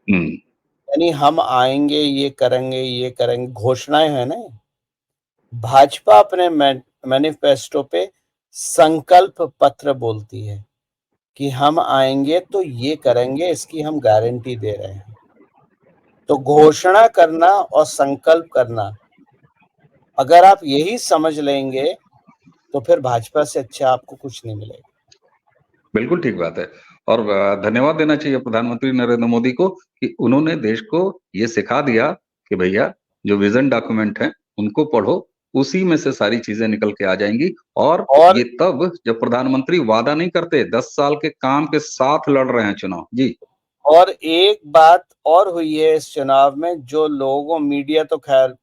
हुँ, यानी हम आएंगे, ये करेंगे, ये करेंगे, घोषणाएं है ना। भाजपा अपने मैनिफेस्टो पे संकल्प पत्र बोलती है कि हम आएंगे तो ये करेंगे, इसकी हम गारंटी दे रहे हैं। तो घोषणा करना और संकल्प करना, अगर आप यही समझ लेंगे तो फिर भाजपा से अच्छा आपको कुछ नहीं मिलेगा। बिल्कुल ठीक बात है। और धन्यवाद देना चाहिए प्रधानमंत्री नरेंद्र मोदी को कि उन्होंने देश को ये सिखा दिया कि भैया जो विज़न डॉक्यूमेंट है, उनको पढ़ो, उसी में से सारी चीज़ें निकल के आ जाएँगी। और और ये तब जब प्रधानमंत्री वादा नहीं करते, 10 साल के काम के साथ लड़ रहे हैं चुनाव। जी। और एक बात और हुई है इस चुनाव में, जो लोगों मीडिया तो खैर,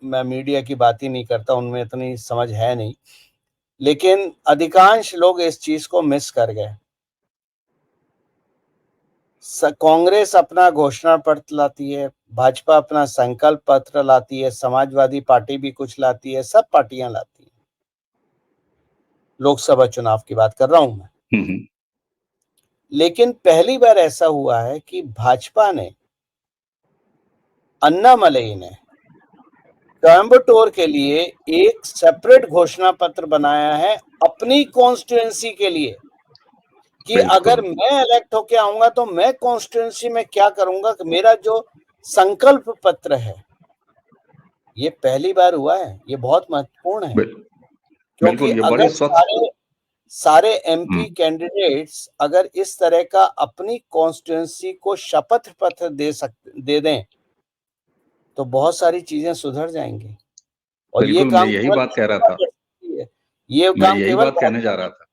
मैं मीडिया की बात ही नहीं करता, उनमें इतनी समझ है नहीं, लेकिन अधिकांश लोग इस चीज को मिस कर गए। कांग्रेस अपना घोषणा पत्र लाती है, भाजपा अपना संकल्प पत्र लाती है, समाजवादी पार्टी भी कुछ लाती है, सब पार्टियां लाती हैं। लोकसभा चुनाव की बात कर रहा हूं मैं। हुँ, हुँ। लेकिन पहली बार ऐसा हुआ है कि भाजपा ने, अन्नामलई ने कोयम्बटूर के लिए एक सेपरेट घोषणा पत्र बनाया है अपनी कॉन्स्टिट्यूएंसी के लिए, कि अगर बिल्कुल, मैं इलेक्ट होके आऊंगा तो मैं कॉन्स्टिट्यूएंसी में क्या करूंगा, कि मेरा जो संकल्प पत्र है, ये पहली बार हुआ है, ये बहुत महत्वपूर्ण है। बिल क्योंकि बिल्कुल, ये बड़ी अगर स्वच्छ। सारे एमपी कैंडिडेट्स अगर इस तरह का अपनी कॉन्स्टिट्यूंसी को शपथ पत्र दे दें तो बहुत सारी चीजें सुधर जाएंगी। और ये बिल्कुल, मैं काम यही केवल बात कह रहा भाजपा था। कर सकती है, ये मैं काम यही केवल बात कहने जा रहा था।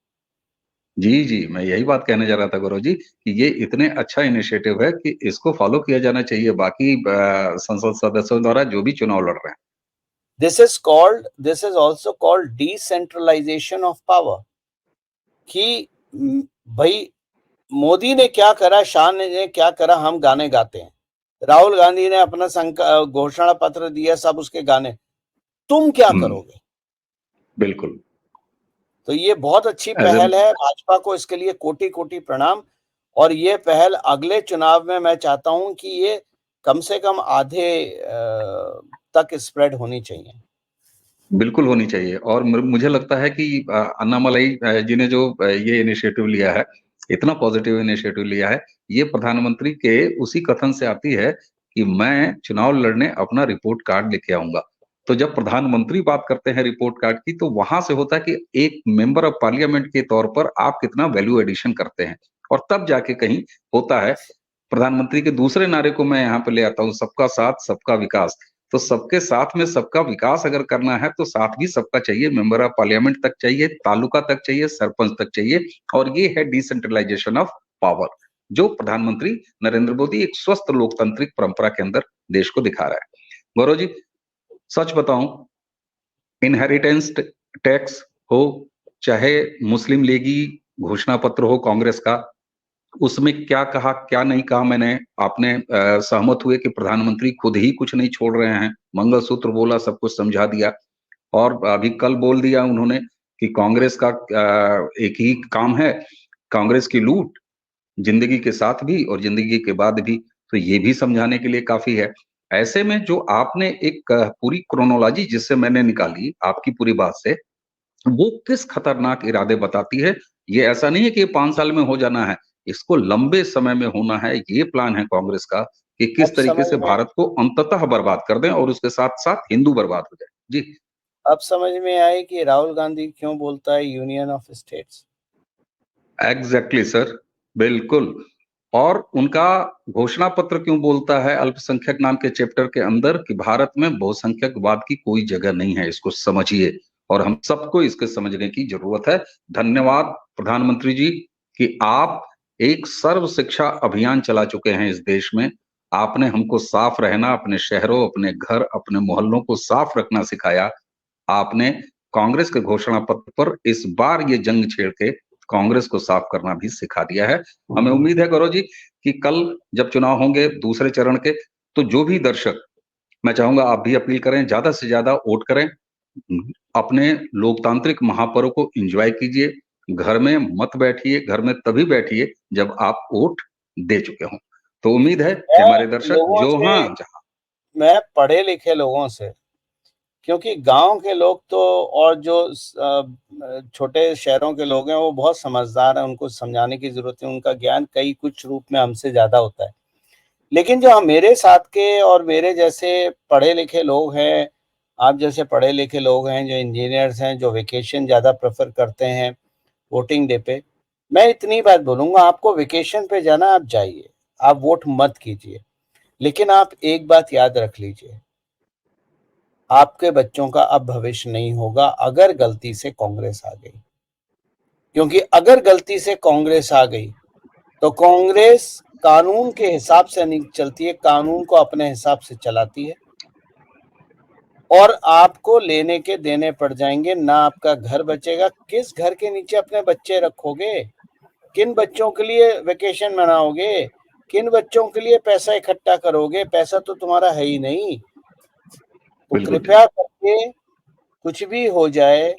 जी, जी, मैं यही बात कहने जा रहा था गौरव जी कि ये इतने अच्छा इनिशिएटिव है कि इसको फॉलो किया जाना चाहिए बाकी संसद सदस्यों द्वारा जो भी चुनाव लड़ रहे हैं। This is also called decentralization of power कि भाई मोदी ने क्या करा, शाह ने क्या करा, हम गाने गाते हैं। राहुल गांधी ने अपना घोषणा पत्र दिया, सब उसके गाने, तुम क्या करोगे? बिल्कुल। तो ये बहुत अच्छी एज़ पहल एन है, भाजपा को इसके लिए कोटि-कोटि प्रणाम। और ये पहल अगले चुनाव में मैं चाहता हूं कि ये कम से कम आधे तक स्प्रेड होनी चाहिए। बिल्कुल होनी चाहिए और मुझे लगता है कि अन्नामलई जी ने जो ये इनिशिएटिव लिया है, इतना पॉजिटिव इनिशिएटिव लिया है, ये प्रधानमंत्री के उसी कथन से आती है कि मैं चुनाव लड़ने अपना रिपोर्ट कार्ड लेके आऊँगा। तो जब प्रधानमंत्री बात करते हैं रिपोर्ट कार्ड की, तो वहाँ से होता है कि एक मेंबर ऑफ पार्लियामेंट के तौर पर आप कितना वैल्यू एडिशन करते हैं और तब जाके कहीं होता है। प्रधानमंत्री के दूसरे नारे को मैं यहाँ पे ले आता हूँ, सबका साथ, सबका विकास। तो सबके साथ में सबका विकास अगर करना है तो साथ भी सबका चाहिए, मेंबर ऑफ पार्लियामेंट तक चाहिए, तालुका तक चाहिए, सरपंच तक चाहिए और ये है डिसेंट्रलाइजेशन ऑफ पावर, जो प्रधानमंत्री नरेंद्र मोदी एक स्वस्थ लोकतांत्रिक परंपरा के अंदर देश को दिखा रहा है। गौरव जी, सच बताऊं, इनहेरिटेंस टैक्स हो, चाहे मुस्लिम लीगी घोषणा पत्र हो कांग्रेस का, उसमें क्या कहा, क्या नहीं कहा मैंने, आपने सहमत हुए कि प्रधानमंत्री खुद ही कुछ नहीं छोड़ रहे हैं, मंगलसूत्र बोला, सब कुछ समझा दिया और अभी कल बोल दिया उन्होंने कि कांग्रेस का एक ही काम है, कांग्रेस की लूट, जिंदगी के साथ भी और जिंदगी के बाद भी, तो ये भी समझाने के लिए काफ़ी है। ऐसे में जो आपने एक पूरी क्रोनोलॉजी जिससे मैंने निकाली आपकी पूरी बात से, वो किस खतरनाक इरादे बताती है। ये ऐसा नहीं है कि ये 5 साल में हो जाना है, इसको लंबे समय में होना है। ये प्लान है कांग्रेस का कि अब किस तरीके समझ से में भारत को अंततः बर्बाद कर दें और उसके साथ-साथ हिंदू बर्बाद हो जाए। जी, अब समझ में आए कि राहुल गांधी क्यों बोलता है union of states. Exactly sir, बिल्कुल। और उनका घोषणा पत्र क्यों बोलता है अल्पसंख्यक नाम के चैप्टर के अंदर कि भारत में बहुसंख्यकवाद की कोई जगह नहीं है, इसको समझिए और हम सबको इसको समझने की ज़रूरत है। धन्यवाद प्रधानमंत्री जी कि आप एक सर्व शिक्षा अभियान चला चुके हैं इस देश में। आपने हमको साफ रहना, अपने शहरों, अपने घर, अपने मोहल्लों को साफ रखना सिखाया। आपने कांग्रेस के घोषणा पत्र पर इस बार ये जंग छेड़ के कांग्रेस को साफ करना भी सिखा दिया है। हमें उम्मीद है गौरव जी कि कल जब चुनाव होंगे दूसरे चरण के, तो जो भी दर्शक, मैं चाहूंगा आप भी अपील करें, ज्यादा से ज्यादा वोट करें, अपने लोकतांत्रिक महापर्व को एंजॉय कीजिए, घर में मत बैठिए, घर में तभी बैठिए जब आप वोट दे चुके हों। तो उम्मीद है कि मैं हमारे दर्शक लोगों जो से हाँ जहाँ मैं पढ़े लिखे लोगों से, क्योंकि गांव के लोग तो और जो छोटे शहरों के लोग हैं वो बहुत समझदार हैं, उनको समझाने की जरूरत है, उनका ज्ञान कई कुछ रूप में हमसे ज्यादा होता है। लेकिन जो मेरे साथ के और मेरे जैसे पढ़े लिखे लोग हैं, आप जैसे पढ़े लिखे लोग हैं, जो इंजीनियर्स हैं, जो वेकेशन ज़्यादा प्रेफर करते हैं वोटिंग डे पे, मैं इतनी बात बोलूँगा, आपको वेकेशन पे जाना आप जाइए, आप वोट मत कीजिए। लेकिन आप एक बात याद रख लीजिए, आपके बच्चों का अब भविष्य नहीं होगा अगर गलती से कांग्रेस आ गई। क्योंकि अगर गलती से कांग्रेस आ गई तो कांग्रेस कानून के हिसाब से नहीं चलती है, कानून को अपने हिसाब से चलाती है और आपको लेने के देने पड़ जाएंगे, ना आपका घर बचेगा। किस घर के नीचे अपने बच्चे रखोगे? किन बच्चों के लिए वेकेशन मनाओगे? किन बच्चों के लिए पैसा इकट्ठा करोगे? पैसा तो तुम्हारा है ही नहीं। तो बिल्कुल ठीक। कृपया करके, कुछ भी हो जाए,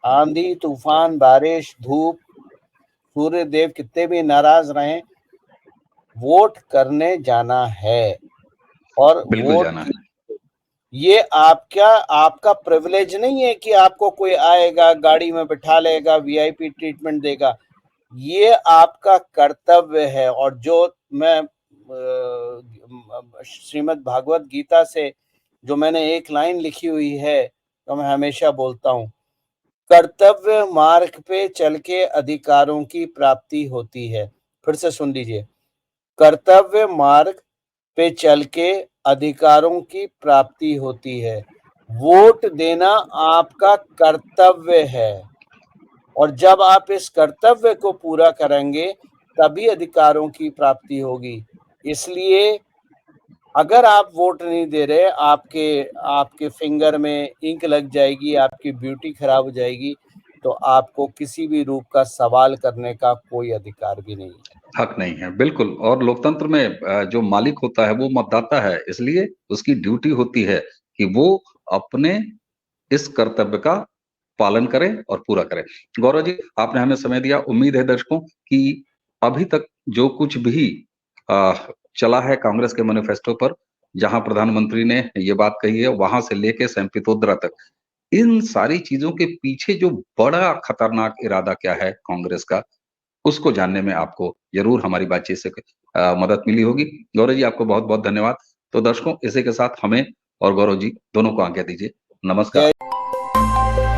आंधी तूफान बारिश धूप, सूर्य देव कितने भी नाराज रहें, वोट करने जाना है। और बिल्कुल वोट जाना की, है। ये आपका प्रिविलेज नहीं है कि आपको कोई आएगा गाड़ी में बिठा लेगा, वीआईपी ट्रीटमेंट देगा। ये आपका कर्तव्य है। और जो मैं श्रीमद् भागवत गीता से जो मैंने एक लाइन लिखी हुई है, तो मैं हमेशा बोलता हूँ, कर्तव्य मार्ग पे चल के अधिकारों की प्राप्ति होती है। फिर से सुन लीजिए, कर्तव्य मार्ग पे चल के अधिकारों की प्राप्ति होती है। वोट देना आपका कर्तव्य है और जब आप इस कर्तव्य को पूरा करेंगे तभी अधिकारों की प्राप्ति होगी। इसलिए अगर आप वोट नहीं दे रहे, आपके फिंगर में इंक लग जाएगी, आपकी ब्यूटी खराब हो जाएगी, तो आपको किसी भी रूप का सवाल करने का कोई अधिकार भी नहीं है। हक नहीं है, बिल्कुल। और लोकतंत्र में जो मालिक होता है वो मतदाता है, इसलिए उसकी ड्यूटी होती है कि वो अपने इस कर्तव्य का पालन करे और पूरा करे। गौरव जी, आपने हमें समय दिया। उम्मीद है दर्शकों कि अभी तक जो कुछ भी अ, चला है कांग्रेस के मैनिफेस्टो पर, जहां प्रधानमंत्री ने ये बात कही है, वहां से लेके सैंपित्रोदा तक, इन सारी चीजों के पीछे जो बड़ा खतरनाक इरादा क्या है कांग्रेस का, उसको जानने में आपको ज़रूर हमारी बातचीत से मदद मिली होगी। गौरव जी, आपको बहुत-बहुत धन्यवाद। तो दर्शकों, इसी के साथ हमें और गौरव जी दोनों को आज्ञा दीजिए। नमस्कार। जय